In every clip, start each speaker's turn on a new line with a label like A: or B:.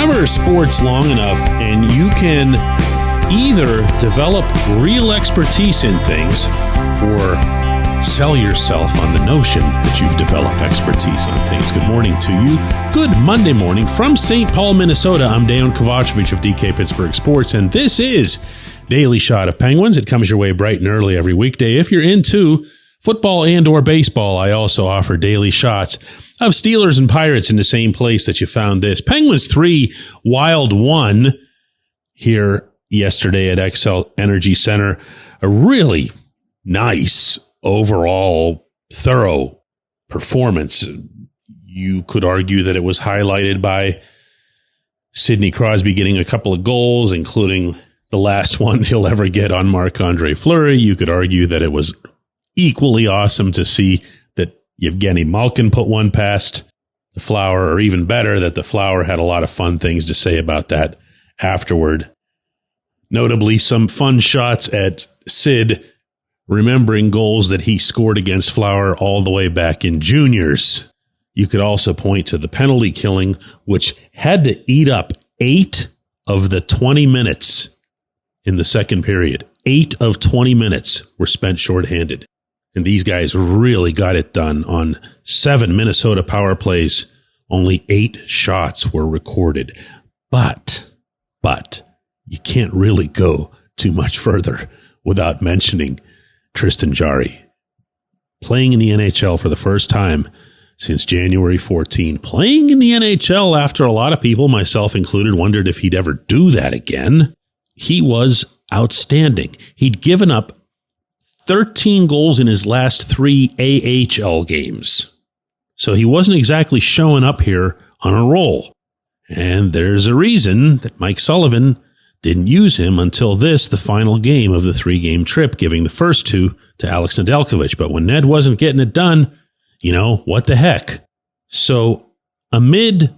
A: cover sports long enough and you can either develop real expertise in things or sell yourself on the notion that you've developed expertise on things. Good morning to you. Good Monday morning from St. Paul, Minnesota. I'm Dejan Kovacevic of DK Pittsburgh Sports, and this is Daily Shot of Penguins. It comes your way bright and early every weekday. If you're into football and or baseball, I also offer daily shots of Steelers and Pirates in the same place that you found this. Penguins 3, Wild 1 here yesterday at XL Energy Center. A really nice overall thorough performance. You could argue that it was highlighted by Sidney Crosby getting a couple of goals, including the last one he'll ever get on Marc-Andre Fleury. You could argue that it was equally awesome to see that Evgeny Malkin put one past the Flower, or even better, that the Flower had a lot of fun things to say about that afterward. Notably, some fun shots at Sid, remembering goals that he scored against Flower all the way back in juniors. You could also point to the penalty killing, which had to eat up 8 of the 20 minutes in the second period. 8 of 20 minutes were spent shorthanded. And these guys really got it done on 7 Minnesota power plays. Only 8 shots were recorded. But you can't really go too much further without mentioning Tristan Jarry, playing in the NHL for the first time since January 14. Playing in the NHL after a lot of people, myself included, wondered if he'd ever do that again. He was outstanding. He'd given up 13 goals in his last 3 AHL games. So he wasn't exactly showing up here on a roll. And there's a reason that Mike Sullivan didn't use him until the final game of the 3-game trip, giving the first 2 to Alex Nedeljkovic. But when Ned wasn't getting it done, what the heck? So amid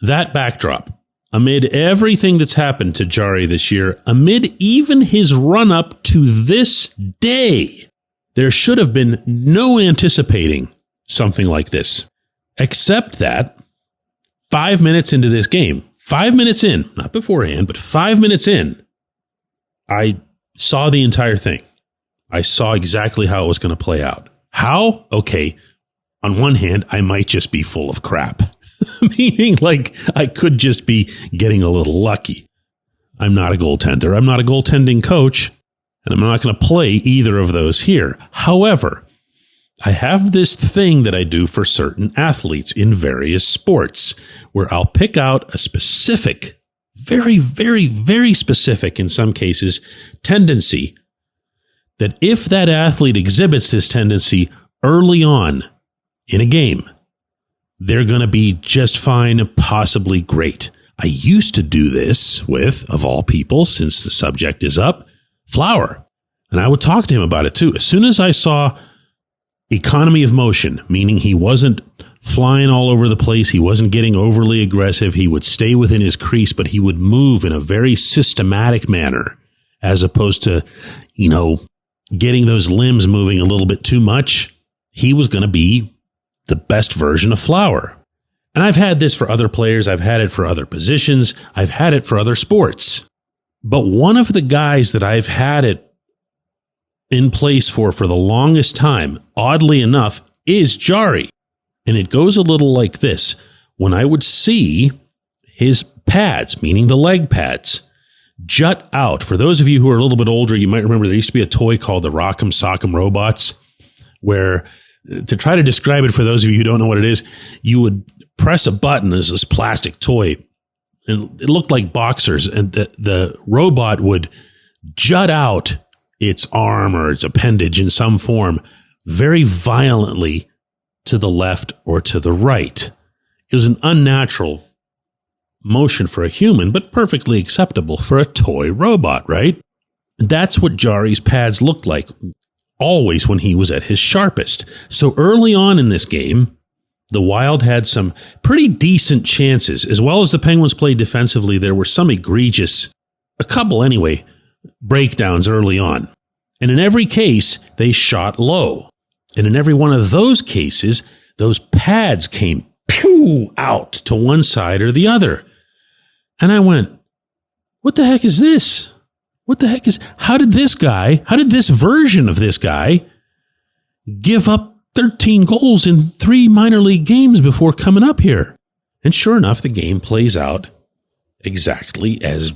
A: that backdrop, amid everything that's happened to Jarry this year, amid even his run-up to this day, there should have been no anticipating something like this, except that 5 minutes into this game, 5 minutes in, not beforehand, but 5 minutes in, I saw the entire thing. I saw exactly how it was going to play out. How? Okay, on one hand, I might just be full of crap. Meaning, like, I could just be getting a little lucky. I'm not a goaltender. I'm not a goaltending coach, and I'm not going to play either of those here. However, I have this thing that I do for certain athletes in various sports where I'll pick out a specific, very, very, very specific, in some cases, tendency that if that athlete exhibits this tendency early on in a game, they're going to be just fine, possibly great. I used to do this with, of all people, since the subject is up, Flower. And I would talk to him about it too. As soon as I saw economy of motion, meaning he wasn't flying all over the place, he wasn't getting overly aggressive, he would stay within his crease, but he would move in a very systematic manner, as opposed to, getting those limbs moving a little bit too much. He was going to be the best version of Flower. And I've had this for other players, I've had it for other positions, I've had it for other sports. But one of the guys that I've had it in place for the longest time, oddly enough, is Jarry. And it goes a little like this. When I would see his pads, meaning the leg pads, jut out. For those of you who are a little bit older, you might remember there used to be a toy called the Rock'em Sock'em Robots, where, to try to describe it for those of you who don't know what it is, you would press a button as this plastic toy, and it looked like boxers, and the robot would jut out its arm or its appendage in some form very violently to the left or to the right. It was an unnatural motion for a human, but perfectly acceptable for a toy robot, right? That's what Jarry's pads looked like always when he was at his sharpest. So early on in this game, the Wild had some pretty decent chances. As well as the Penguins played defensively, there were some egregious, a couple anyway, breakdowns early on. And in every case, they shot low. And in every one of those cases, those pads came out to one side or the other. And I went, what the heck is this? How did this version of this guy give up 13 goals in 3 minor league games before coming up here? And sure enough, the game plays out exactly as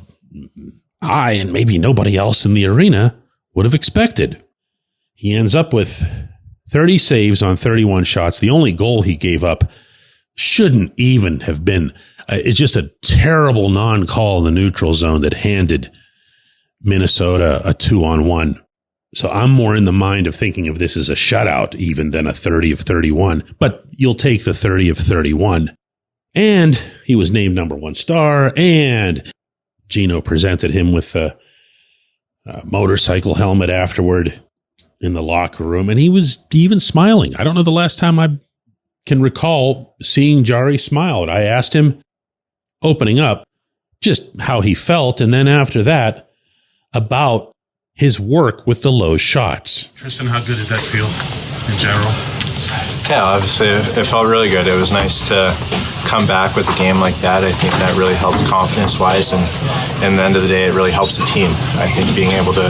A: I and maybe nobody else in the arena would have expected. He ends up with 30 saves on 31 shots. The only goal he gave up shouldn't even have been. It's just a terrible non-call in the neutral zone that handed Minnesota a 2-on-1. So I'm more in the mind of thinking of this as a shutout even than a 30 of 31. But you'll take the 30 of 31. And he was named number 1 star, and Gino presented him with a motorcycle helmet afterward in the locker room, and he was even smiling. I don't know the last time I can recall seeing Jarry smile. I asked him, opening up, just how he felt, and then after that, about his work with the low shots. Tristan, how good did that feel in general?
B: Yeah, obviously it felt really good. It was nice to come back with a game like that. I think that really helps confidence-wise, and at the end of the day, it really helps the team. I think being able to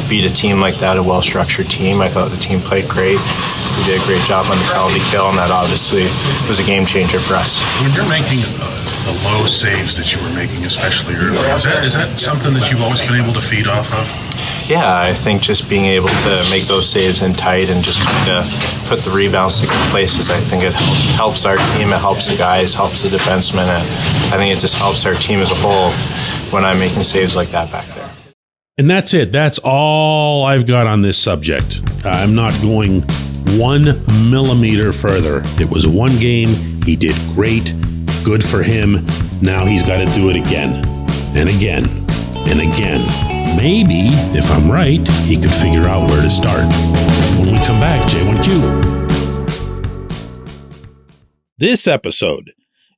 B: beat a team like that, a well-structured team, I thought the team played great. We did a great job on the penalty kill, and that obviously was a game changer for us.
A: When you're making the low saves that you were making, especially earlier, is that something that you've always been able to feed off of?
B: Yeah, I think just being able to make those saves in tight and just kind of put the rebounds to good places, I think it helps our team, it helps the guys, helps the defensemen, and I think it just helps our team as a whole when I'm making saves like that back there.
A: And that's it. That's all I've got on this subject. I'm not going 1 millimeter further. It was one game. He did great. Good for him. Now he's got to do it again and again and again. Maybe, if I'm right, he could figure out where to start. When we come back, J1Q. This episode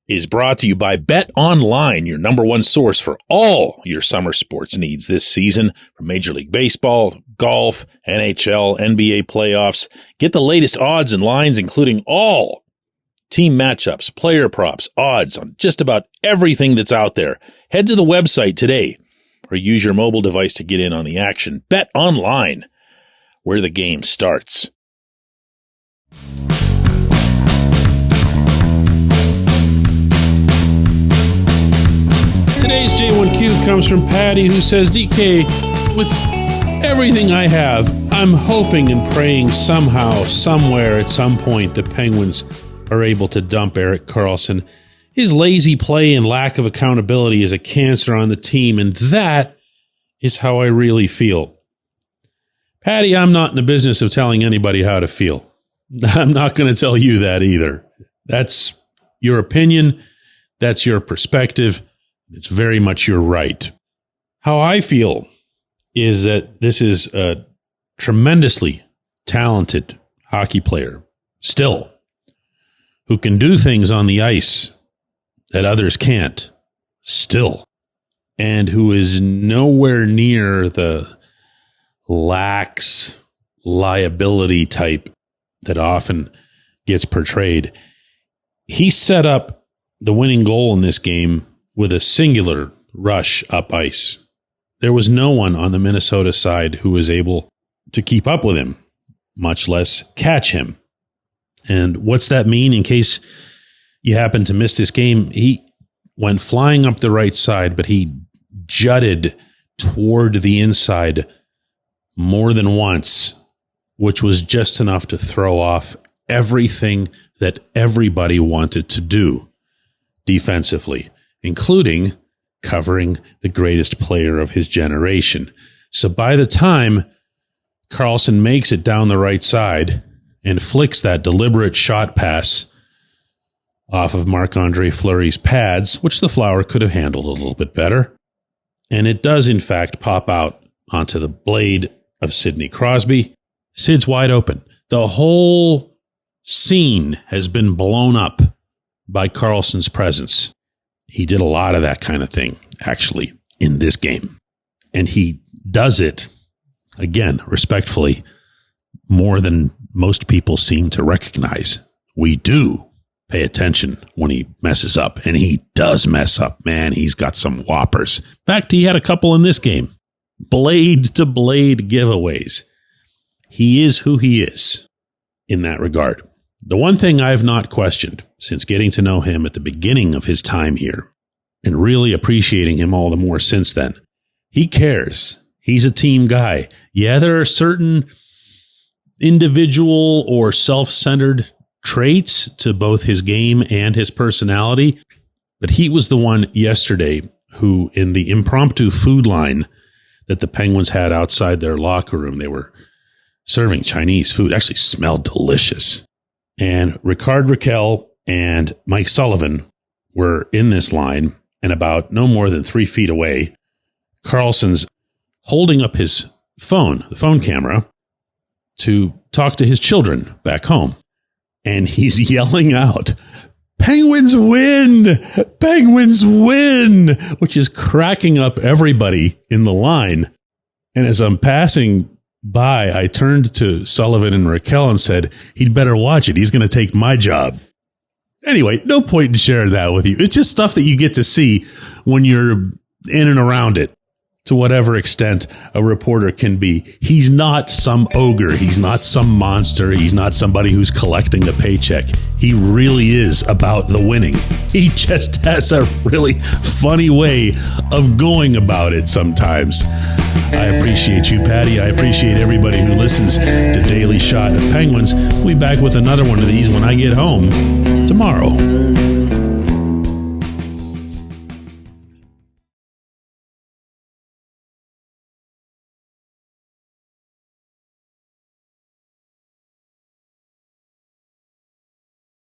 A: is brought to you by Bet Online, your number one source for all your summer sports needs this season. From Major League Baseball, golf, NHL, NBA playoffs. Get the latest odds and lines, including all team matchups, player props, odds on just about everything that's out there. Head to the website today or use your mobile device to get in on the action. Bet Online, where the game starts. Today's J1Q comes from Patty, who says, DK, with everything I have, I'm hoping and praying somehow, somewhere, at some point, the Penguins are able to dump Erik Karlsson. His lazy play and lack of accountability is a cancer on the team, and that is how I really feel. Patty, I'm not in the business of telling anybody how to feel. I'm not going to tell you that either. That's your opinion. That's your perspective. It's very much your right. How I feel is that this is a tremendously talented hockey player, still, who can do things on the ice that others can't, still, and who is nowhere near the lax liability type that often gets portrayed. He set up the winning goal in this game with a singular rush up ice. There was no one on the Minnesota side who was able to keep up with him, much less catch him. And what's that mean in case you happen to miss this game? He went flying up the right side, but he jutted toward the inside more than once, which was just enough to throw off everything that everybody wanted to do defensively, including covering the greatest player of his generation. So by the time Karlsson makes it down the right side and flicks that deliberate shot pass off of Marc-Andre Fleury's pads, which the Flower could have handled a little bit better, and it does in fact pop out onto the blade of Sidney Crosby, Sid's wide open. The whole scene has been blown up by Karlsson's presence. He did a lot of that kind of thing, actually, in this game. And he does it, again, respectfully, more than most people seem to recognize. We do pay attention when he messes up. And he does mess up. Man, he's got some whoppers. In fact, he had a couple in this game. Blade-to-blade giveaways. He is who he is in that regard. The one thing I've not questioned since getting to know him at the beginning of his time here and really appreciating him all the more since then, he cares. He's a team guy. Yeah, there are certain individual or self-centered traits to both his game and his personality, but he was the one yesterday who, in the impromptu food line that the Penguins had outside their locker room, they were serving Chinese food. Actually smelled delicious. And Ricard Raquel and Mike Sullivan were in this line, and about no more than 3 feet away, Karlsson's holding up his phone, the phone camera, to talk to his children back home. And he's yelling out, "Penguins win! Penguins win!" which is cracking up everybody in the line. And as I'm passing by, I turned to Sullivan and Raquel and said, he'd better watch it. He's going to take my job. Anyway, no point in sharing that with you. It's just stuff that you get to see when you're in and around it, to whatever extent a reporter can be. He's not some ogre. He's not some monster. He's not somebody who's collecting a paycheck. He really is about the winning. He just has a really funny way of going about it sometimes. I appreciate you, Patty. I appreciate everybody who listens to Daily Shot of Penguins. We'll be back with another one of these when I get home tomorrow.